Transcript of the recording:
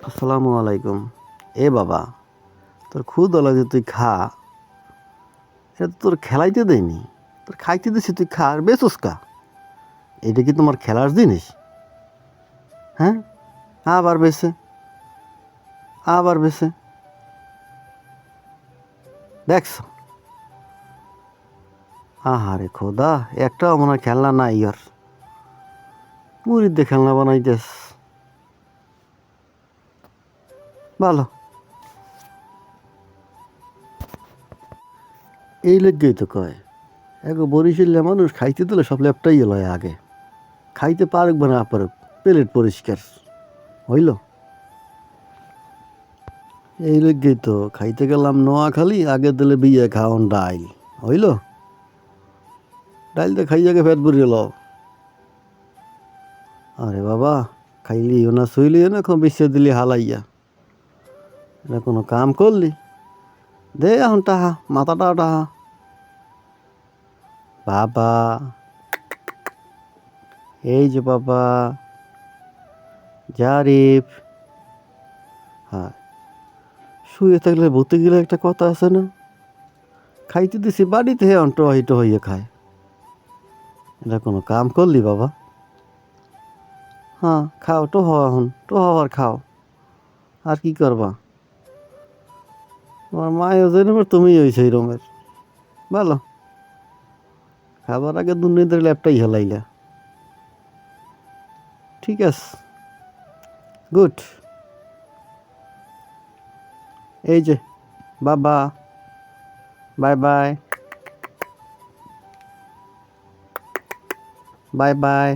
আসসালামু আলাইকুম। এ বাবা, তোর ক্ষুধা লাগে তুই খা। এটা তো তোর খেলাইতে দেয়নি, তোর খাইতে দিছি তুই খা আর বেচোস কা? এটা কি তোমার খেলার জিনিস? হ্যাঁ, আবার বেছে, আবার বেছে, দেখছো? আহারে খোদা, একটাও মনে হয় খেলনা নাই ইয়ার। মুড়ির দিয়ে খেলনা বানাইতেস, ভালো। এই লেগেই তো কয়, এগো বরিশালে মানুষ খাইতে দিলে সব ল্যাপটাই লয় আগে। খাইতে পারুক বা না পারুক, প্লেট পরিষ্কার হইল। এই লেগেই তো খাইতে গেলাম নোয়াখালী, আগে দিলে বিয়ে খাওয়ান ডাইল হইল। ডাইল তো খাইয়াকে পেট ভরিয়ে লও। আরে বাবা, খাইলিও না শুইলিও না, এখন বিশ্বে দিলি হালাইয়া। এটা কোনো কাম করলি? দে এখন টাহা, মাথাটাও টাহা। বাবা, এই যে বাবা, জারিফ। হ্যাঁ, শুয়ে থাকলে ভূতে গেলে একটা কথা আছে না? খাইতে দিছি বাড়িতে, হে অন্ট হইট হইয়ে খায়। এটা কোনো কাম করলি বাবা? হ্যাঁ, খাও তো হওয়া, এখন তো হওয়ার খাও। আর কি করবা? তোমার মায়ও যে রুমের, তুমি ওই সেই রুমের। ভালো, খাবার আগে দুর্নীতির ল্যাপটাই হেলাইলা। ঠিক আছে, গুড। এই যে বাবা, বাই বাই, বাই বাই।